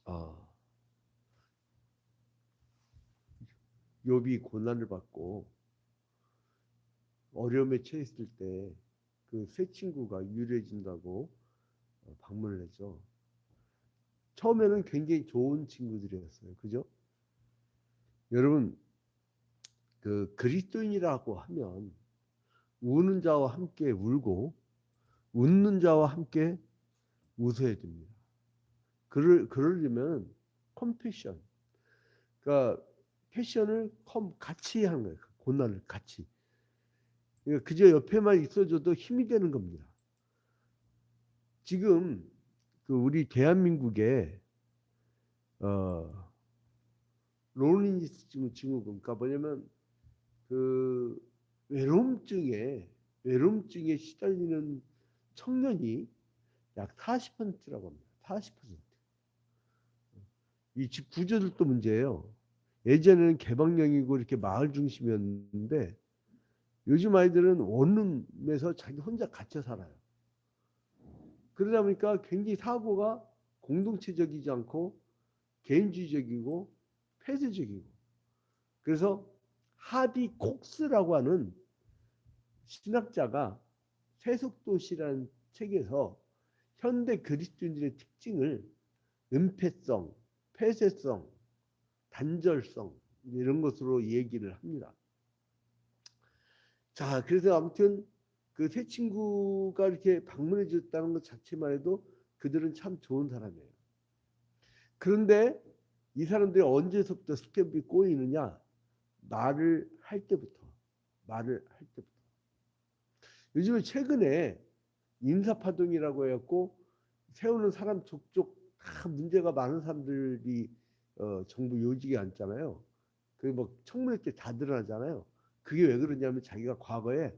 아, 욥이 고난을 받고 어려움에 처했을 때 그 세 친구가 유래해진다고 방문을 했죠. 처음에는 굉장히 좋은 친구들이었어요. 그죠? 여러분, 그 그리스도인이라고 하면 우는 자와 함께 울고 웃는 자와 함께 웃어야 됩니다. 그러려면 컴패션, 그러니까 패션을 같이 하는 거예요. 고난을 같이. 그러니까 그저 옆에만 있어줘도 힘이 되는 겁니다. 지금 그 우리 대한민국에 어, 로린리스 증후군, 그러니까 뭐냐면 그 외로움증에 시달리는 청년이 약 40%라고 합니다. 40%. 이 집 구조들도 문제예요. 예전에는 개방형이고 이렇게 마을 중심이었는데 요즘 아이들은 원룸에서 자기 혼자 갇혀 살아요. 그러다 보니까 굉장히 사고가 공동체적이지 않고 개인주의적이고 폐쇄적이고, 그래서 하비 콕스라고 하는 신학자가 세속도시라는 책에서 현대 그리스도인들의 특징을 은폐성, 폐쇄성, 단절성 이런 것으로 얘기를 합니다. 자, 그래서 아무튼 그 세 친구가 이렇게 방문해 줬다는 것 자체만 해도 그들은 참 좋은 사람이에요. 그런데 이 사람들이 언제서부터 스텝이 꼬이느냐? 말을 할 때부터. 말을 할 때부터. 요즘에 최근에 인사파동이라고 해갖고 세우는 사람 족족 다 문제가 많은 사람들이 정부 요직에 앉잖아요. 그게 뭐 청문회 때 다 드러나잖아요. 그게 왜 그러냐면 자기가 과거에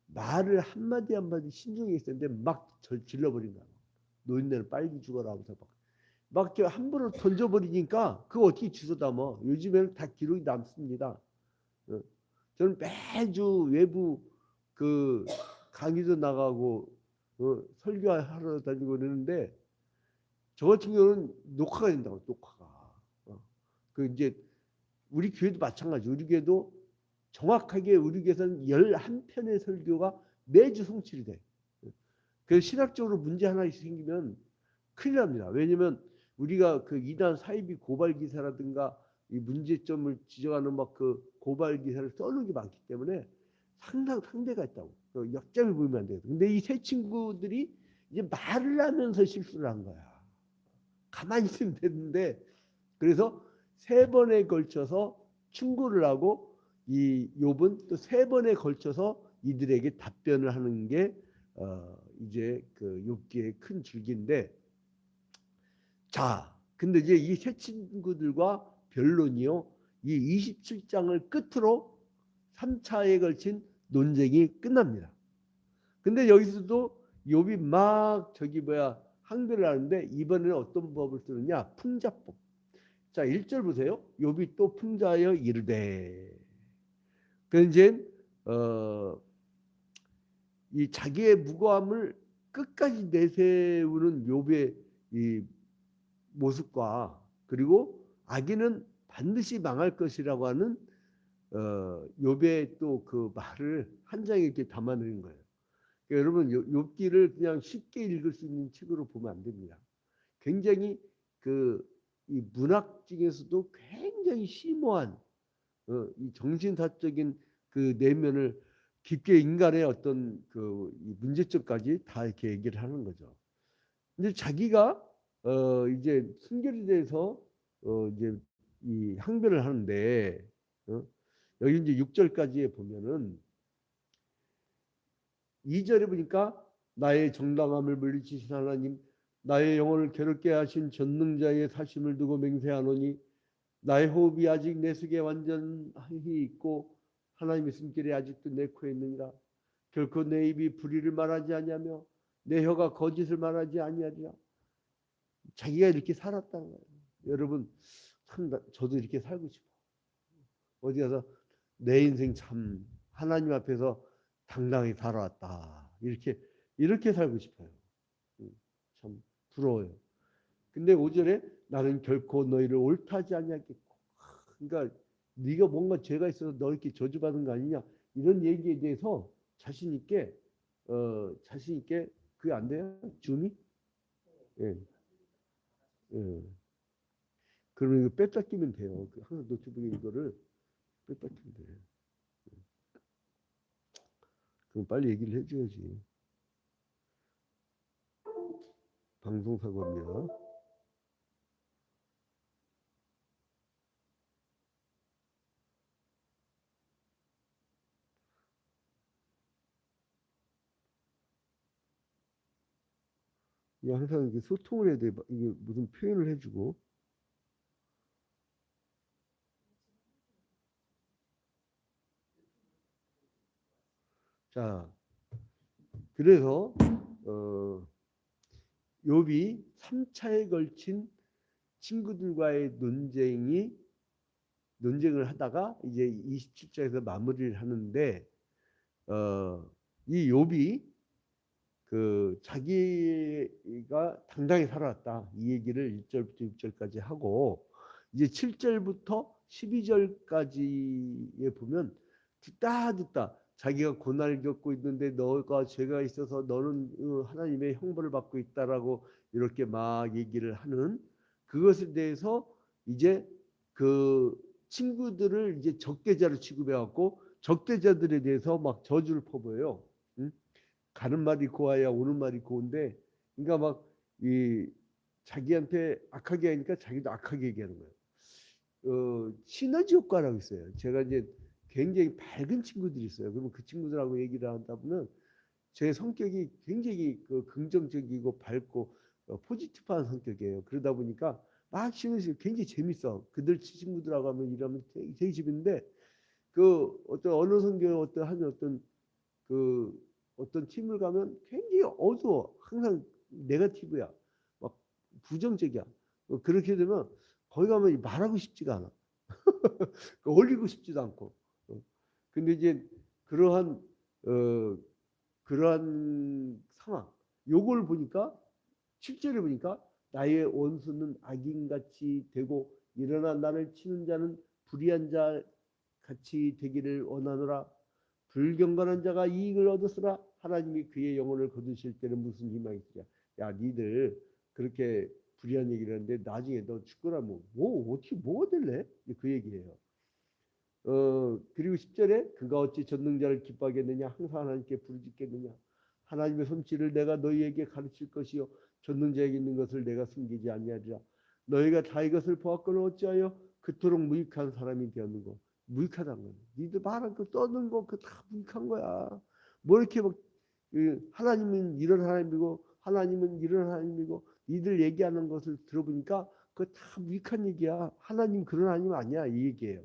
말을 한마디 한마디 신중히 했었는데 막 질러버린 거야. 노인네는 빨리 죽어라 하면서 막 함부로 던져버리니까 그거 어떻게 주워 담아. 요즘에는 다 기록이 남습니다. 저는 매주 외부 그 강의도 나가고 설교하러 다니고 그러는데 저 같은 경우는 녹화가 된다고. 녹화가. 그 이제 우리 교회도 마찬가지. 우리 교회도 정확하게 우리 교회에서는 11편의 설교가 매주 송출이 돼. 그래서 신학적으로 문제 하나 생기면 큰일 납니다. 왜냐면 우리가 그 이단 사이비 고발 기사라든가 이 문제점을 지적하는 막 그 고발 기사를 써놓은 게 많기 때문에 상대가 있다고. 역점이 보이면 안 돼요. 근데 이 세 친구들이 이제 말을 하면서 실수를 한 거야. 가만히 있으면 되는데, 그래서 세 번에 걸쳐서 충고를 하고 이 욥은 또 세 번에 걸쳐서 이들에게 답변을 하는 게 이제 그 욥기의 큰 줄기인데, 자, 근데 이제 이 세 친구들과 변론이요, 이 27장을 끝으로 3차에 걸친 논쟁이 끝납니다. 근데 여기서도 욥이 막 항변을 하는데 이번에는 어떤 법을 쓰느냐? 풍자법. 자, 1절 보세요. 욥이 또 풍자하여 이르되. 그 이제 이 자기의 무고함을 끝까지 내세우는 욥의 이 모습과, 그리고 악인은 반드시 망할 것이라고 하는 욥의 또 그 말을 한 장에 이렇게 담아내는 거예요. 그러니까 여러분 욥기를 그냥 쉽게 읽을 수 있는 책으로 보면 안 됩니다. 굉장히 이 문학 중에서도 굉장히 심오한 이 정신사적인 그 내면을 깊게 인간의 어떤 그 문제점까지 다 이렇게 얘기를 하는 거죠. 근데 자기가 이제 순결에 대해서 이제 이 항변을 하는데 여기 이제 6절까지에 보면은 2절에 보니까 나의 정당함을 물리치신 하나님, 나의 영혼을 괴롭게 하신 전능자의 사심을 두고 맹세하노니 나의 호흡이 아직 내 속에 완전히 있고 하나님의 숨결이 아직도 내 코에 있느니라. 결코 내 입이 불의를 말하지 아니하며 내 혀가 거짓을 말하지 아니하리라. 자기가 이렇게 살았다는 거예요. 여러분, 참 저도 이렇게 살고 싶어. 어디 가서 내 인생 참 하나님 앞에서 당당히 살아왔다. 이렇게 살고 싶어요. 참 부러워요. 근데 5절에 나는 결코 너희를 옳다지 아니하겠고. 그러니까 네가 뭔가 죄가 있어서 너 이렇게 저주받은 거 아니냐 이런 얘기에 대해서 자신 있게 자신 있게 그게 안 돼요? 줌이? 예. 예. 그러면 이거 뺐다 끼면 돼요. 항상 노트북에 이거를 뺐다 끼면 돼요. 그럼 빨리 얘기를 해줘야지. 방송사고입니다. 이게 항상 이게 소통을 해야 돼. 이게 무슨 표현을 해주고. 자, 그래서 욥이 3차에 걸친 친구들과의 논쟁을 하다가 이제 27장에서 마무리를 하는데 이 욥이 그 자기가 당당히 살아왔다 이 얘기를 1절부터 6절까지 하고 이제 7절부터 12절까지에 보면 듣다 자기가 고난을 겪고 있는데 너가 죄가 있어서 너는 하나님의 형벌을 받고 있다라고 이렇게 막 얘기를 하는 그것에 대해서 이제 그 친구들을 이제 적대자로 취급해 갖고 적대자들에 대해서 막 저주를 퍼부어요. 응? 가는 말이 고와야 오는 말이 고운데, 그러니까 막 이 자기한테 악하게 하니까 자기도 악하게 얘기하는 거예요. 시너지 효과라고 있어요. 제가 이제 굉장히 밝은 친구들이 있어요. 그러면 그 친구들하고 얘기를 하다 보면 제 성격이 굉장히 그 긍정적이고 밝고 포지티브한 성격이에요. 그러다 보니까 막 쉬면서 굉장히 재밌어. 그들 친구들하고 하면 일하면 되게 재밌는데 그 어떤 언어 성경 그 어떤 팀을 가면 굉장히 어두워. 항상 네거티브야. 막 부정적이야. 그렇게 되면 거기 가면 말하고 싶지가 않아. 올리고 싶지도 않고. 근데 이제 그러한 어, 그러한 상황, 요걸 보니까 7절에 보니까 나의 원수는 악인같이 되고 일어나 나를 치는 자는 불의한 자 같이 되기를 원하노라. 불경건한 자가 이익을 얻었으나 하나님이 그의 영혼을 거두실 때는 무슨 희망이 있으랴. 야 니들 그렇게 불의한 얘기를 하는데 나중에 너 죽거라면 뭐 어떻게 뭐가 될래? 그 얘기예요. 그리고 10절에 그가 어찌 전능자를 기뻐하겠느냐 항상 하나님께 부르짖겠느냐 하나님의 솜씨를 내가 너희에게 가르칠 것이요 전능자에게 있는 것을 내가 숨기지 아니하리라. 너희가 다 이것을 보았거늘 어찌하여 그토록 무익한 사람이 되었는고. 무익하다는 거야. 니들 말한 거 떠는 거 그 다 무익한 거야. 뭐 이렇게 막 하나님은 이런 하나님이고 하나님은 이런 하나님이고 니들 얘기하는 것을 들어보니까 그거 다 무익한 얘기야. 하나님 그런 하나님 아니야 이 얘기예요.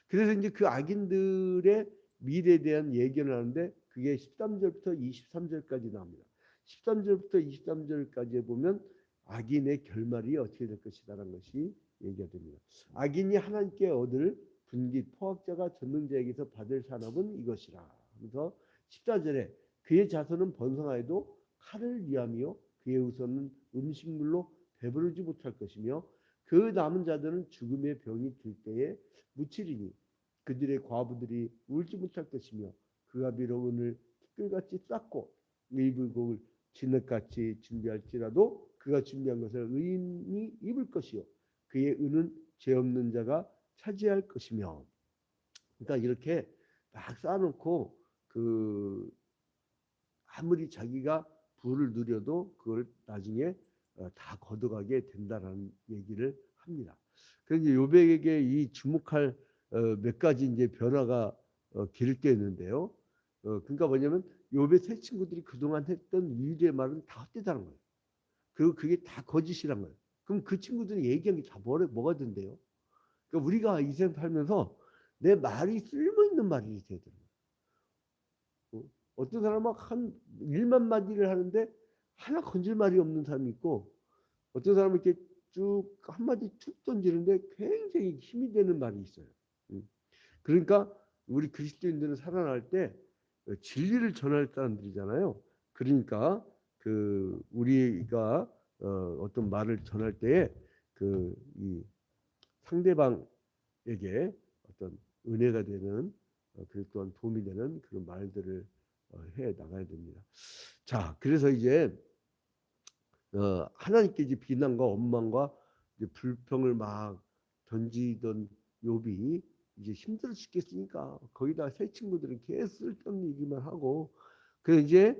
그래서 이제 그 악인들의 미래에 대한 예견을 하는데 그게 13절부터 23절까지 나옵니다. 13절부터 23절까지 보면 악인의 결말이 어떻게 될 것이다라는 것이 얘기가 됩니다. 악인이 하나님께 얻을 분깃 포악자가 전능자에게서 받을 산업은 이것이라 하면서 14절에 그의 자손은 번성하여도 칼을 위하며 그의 후손은 음식물로 배부르지 못할 것이며 그 남은 자들은 죽음의 병이 들 때에 묻히리니 그들의 과부들이 울지 못할 것이며 그가 비록 은을 티끌같이 쌓고 의복을 진흙같이 준비할지라도 그가 준비한 것을 의인이 입을 것이요 그의 은은 죄 없는 자가 차지할 것이며. 그러니까 이렇게 막 쌓아놓고 그 아무리 자기가 부를 누려도 그걸 나중에 다 거둬가게 된다라는 얘기를 합니다. 그래서 요백에게 이 주목할 몇 가지 이제 변화가 길을 게 있는데요. 그러니까 뭐냐면 요백 세 친구들이 그동안 했던 위대의 말은 다 헛되다는 거예요. 그리고 그게 다 거짓이란 거예요. 그럼 그 친구들이 얘기한 게 다 뭐가 된대요? 그러니까 우리가 이 세상 살면서 내 말이 쓸모 있는 말이 돼야 되는 거예요. 어떤 사람은 한 1만 마디를 하는데 하나 건질 말이 없는 사람이 있고 어떤 사람은 이렇게 쭉 한마디 툭 던지는데 굉장히 힘이 되는 말이 있어요. 그러니까 우리 그리스도인들은 살아날 때 진리를 전할 사람들이잖아요. 그러니까 그 우리가 어떤 말을 전할 때에 이 상대방에게 어떤 은혜가 되는 그리고 또한 도움이 되는 그런 말들을 해 나가야 됩니다. 자, 그래서 이제 하나님께 이제 비난과 원망과 이제 불평을 막 던지던 욥이 이제 힘들어 죽겠으니까 거기다 새 친구들은 계속 쓸데없는 얘기만 하고 그래서 이제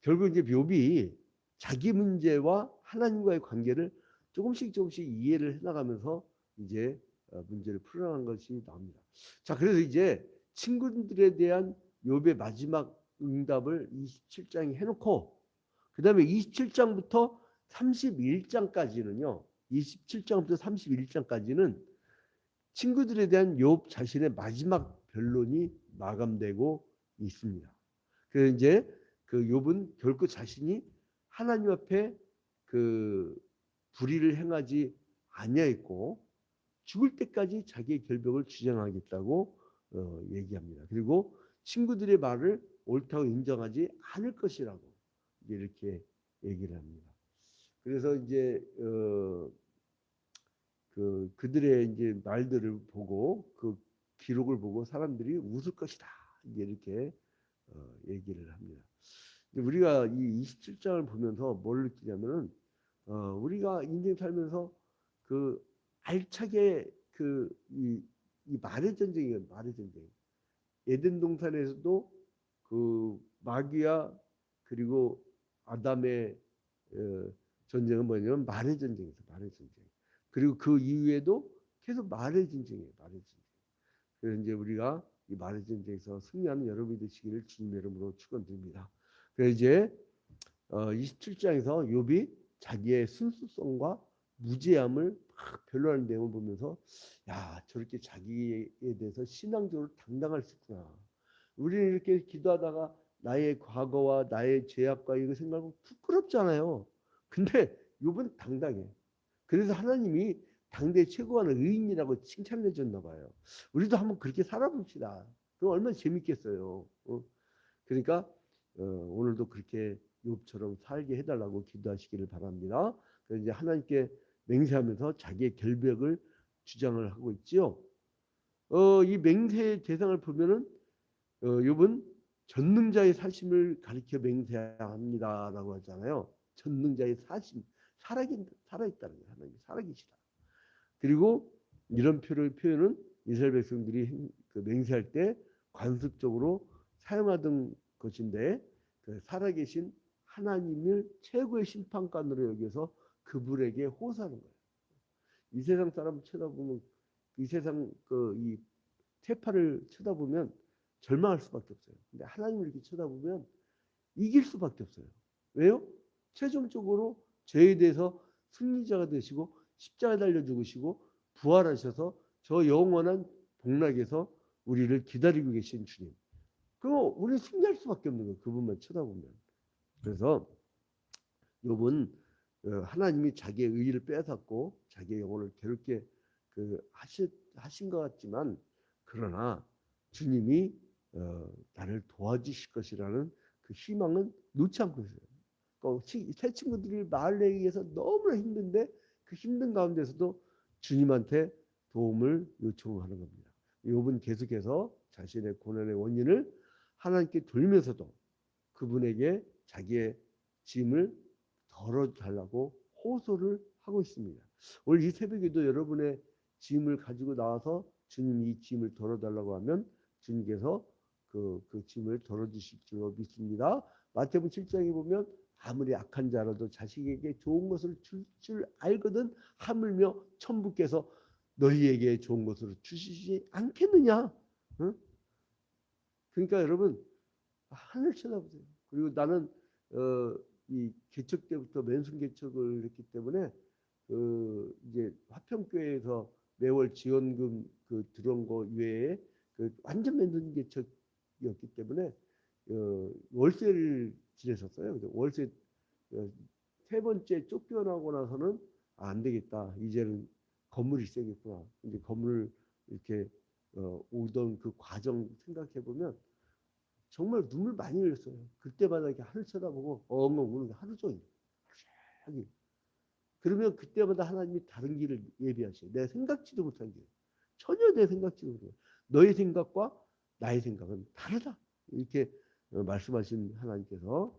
결국 이제 욥이 자기 문제와 하나님과의 관계를 조금씩 이해를 해나가면서 이제 문제를 풀어나간 것이 나옵니다. 자, 그래서 이제 친구들에 대한 욥의 마지막 응답을 27장에 해놓고 그 다음에 27장부터 31장까지는요. 27장부터 31장까지는 친구들에 대한 욥 자신의 마지막 변론이 마감되고 있습니다. 그래서 이제 그 욥은 결코 자신이 하나님 앞에 그 불의를 행하지 아니하였고 죽을 때까지 자기의 결벽을 주장하겠다고 얘기합니다. 그리고 친구들의 말을 옳다고 인정하지 않을 것이라고 이렇게 얘기를 합니다. 그래서 이제 그들의 이제 말들을 보고 그 기록을 보고 사람들이 웃을 것이다 이렇게 얘기를 합니다. 우리가 이 27장을 보면서 뭘 느끼냐면은 우리가 인생 살면서 그 알차게 이 말의 전쟁이에요. 말의 전쟁. 에덴 동산에서도 그 마귀와 그리고 아담의 전쟁은 뭐냐면 말의 전쟁이죠. 말의 전쟁. 그리고 그 이후에도 계속 말의 전쟁이에요. 말의 전쟁. 그래서 이제 우리가 이 말의 전쟁에서 승리하는 여러분이 되시기를 주님의 이름으로 축원드립니다. 그래서 이제 27장에서 욥이 자기의 순수성과 무죄함을 막 변론하는 내용을 보면서 야 저렇게 자기에 대해서 신앙적으로 당당할 수 있구나. 우리는 이렇게 기도하다가 나의 과거와 나의 죄악과 이거 생각하면 부끄럽잖아요. 근데 욥은 당당해. 그래서 하나님이 당대 최고하는 의인이라고 칭찬해 줬나 봐요. 우리도 한번 그렇게 살아봅시다. 그럼 얼마나 재밌겠어요. 그러니까 오늘도 그렇게 욥처럼 살게 해달라고 기도하시기를 바랍니다. 그래서 이제 하나님께 맹세하면서 자기의 결백을 주장을 하고 있지요. 이 맹세의 대상을 보면은 욥은 전능자의 사심을 가리켜 맹세해야 합니다라고 하잖아요. 전능자의 사심, 살아있다는 거예요. 하나님이 살아계시다. 그리고 이런 표현은 이스라엘 백성들이 그 맹세할 때 관습적으로 사용하던 것인데 그 살아계신 하나님을 최고의 심판관으로 여겨서 그분에게 호소하는 거예요. 이 세상 사람 쳐다보면 이 세상 이 태파를 쳐다보면 절망할 수밖에 없어요. 근데 하나님을 이렇게 쳐다보면 이길 수밖에 없어요. 왜요? 최종적으로 죄에 대해서 승리자가 되시고 십자가에 달려 죽으시고 부활하셔서 저 영원한 복락에서 우리를 기다리고 계신 주님. 그럼 우리는 승리할 수밖에 없는 거예요. 그분만 쳐다보면. 그래서 욥은 하나님이 자기의 의의를 빼앗았고 자기의 영혼을 괴롭게 하신 것 같지만 그러나 주님이 나를 도와주실 것이라는 그 희망은 놓지 않고 있어요. 새 친구들이 말을 내기 위해서 너무나 힘든데 그 힘든 가운데서도 주님한테 도움을 요청하는 겁니다. 욥은 계속해서 자신의 고난의 원인을 하나님께 돌면서도 그분에게 자기의 짐을 덜어달라고 호소를 하고 있습니다. 오늘 이 새벽에도 여러분의 짐을 가지고 나와서 주님 이 짐을 덜어달라고 하면 주님께서 그 짐을 덜어주실 줄 믿습니다. 마태복음 7장에 보면 아무리 악한 자라도 자식에게 좋은 것을 줄 알거든 하물며 천부께서 너희에게 좋은 것으로 주시지 않겠느냐. 응? 그러니까 여러분 하늘 쳐다보세요. 그리고 나는 이 개척 때부터 맨순 개척을 했기 때문에 이제 화평교회에서 매월 지원금 들어온 거 외에 완전 맨순 개척이었기 때문에 월세를 지냈었어요. 월세 세 번째 쫓겨나고 나서는 안 되겠다. 이제는 건물이 세겠구나. 이제 건물을 이렇게 오던 그 과정 생각해 보면 정말 눈물 많이 흘렸어요. 그때마다 이렇게 하늘 쳐다보고 엉엉 우는 게 하루 종일. 하길. 그러면 그때마다 하나님이 다른 길을 예비하셔요. 내가 생각지도 못한 길. 전혀 내 생각지도 못한 길. 너의 생각과 나의 생각은 다르다. 이렇게 말씀하신 하나님께서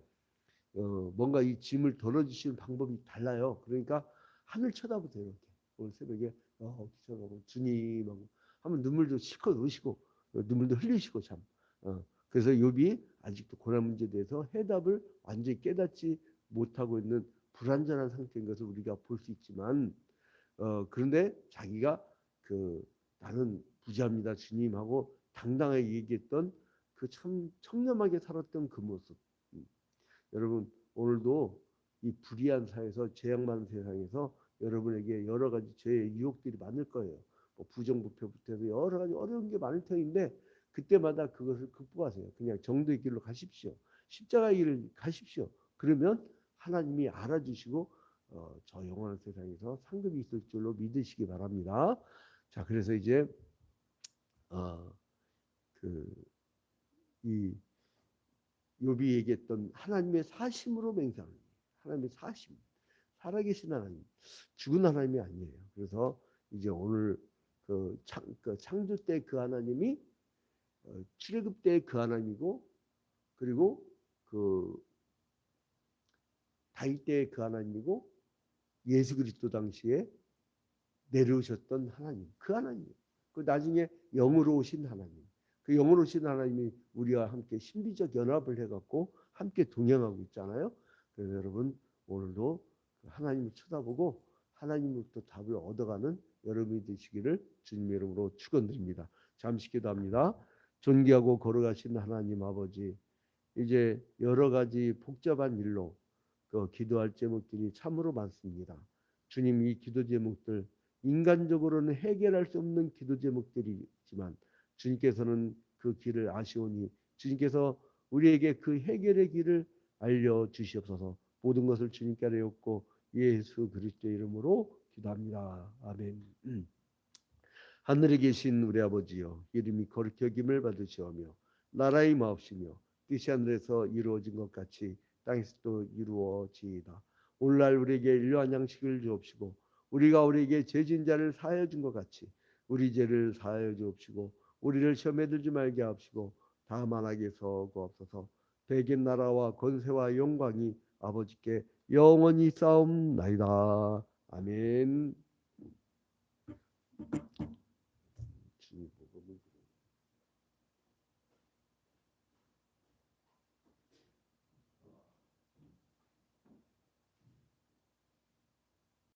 뭔가 이 짐을 덜어주시는 방법이 달라요. 그러니까 하늘 쳐다보세요. 이렇게. 오늘 새벽에 기도하고 주님하고 하면 눈물도 실컷 으시고 눈물도 흘리시고 참. 그래서 욥이 아직도 고난 문제에 대해서 해답을 완전히 깨닫지 못하고 있는 불완전한 상태인 것을 우리가 볼 수 있지만 그런데 자기가 나는 부자입니다 주님하고 당당하게 얘기했던 그 참 청렴하게 살았던 그 모습. 여러분 오늘도 이 불의한 사회에서 죄악 많은 세상에서 여러분에게 여러 가지 죄의 유혹들이 많을 거예요. 뭐 부정부패부터 해서 여러 가지 어려운 게 많을 터인데 그때마다 그것을 극복하세요. 그냥 정도의 길로 가십시오. 십자가의 길을 가십시오. 그러면 하나님이 알아주시고 저 영원한 세상에서 상급이 있을 줄로 믿으시기 바랍니다. 자, 그래서 이제 이 욥이 얘기했던 하나님의 사심으로 맹세하는 하나님의 사심, 살아계신 하나님, 죽은 하나님이 아니에요. 그래서 이제 오늘 창조 때 그 하나님이 출애굽 때 그 하나님이고 그리고 다윗 때 그 하나님이고 예수 그리스도 당시에 내려오셨던 하나님, 그 하나님, 그 나중에 영으로 오신 하나님, 그 영으로 오신 하나님이 우리와 함께 신비적 연합을 해갖고 함께 동행하고 있잖아요. 그래서 여러분 오늘도 하나님을 쳐다보고 하나님으로부터 답을 얻어가는 여러분이 되시기를 주님의 이름으로 축원드립니다. 잠시 기도합니다. 존귀하고 거룩하신 하나님 아버지, 이제 여러 가지 복잡한 일로 기도할 제목들이 참으로 많습니다. 주님, 이 기도 제목들 인간적으로는 해결할 수 없는 기도 제목들이지만 주님께서는 그 길을 아시오니 주님께서 우리에게 그 해결의 길을 알려주시옵소서. 모든 것을 주님께 하옵고 예수 그리스도의 이름으로 기도합니다. 아멘. 하늘에 계신 우리 아버지여, 이름이 거룩히 여김을 받으시오며 나라의 마옵시며 뜻이 하늘에서 이루어진 것 같이 땅에서도 이루어지이다. 오늘날 우리에게 일용할 양식을 주옵시고 우리가 우리에게 죄진 자를 사하여 준 것 같이 우리 죄를 사하여 주옵시고 우리를 시험에 들지 말게 하옵시고 다만 악에서 구하옵소서. 백인 나라와 권세와 영광이 아버지께 영원히 싸움나이다. 아멘.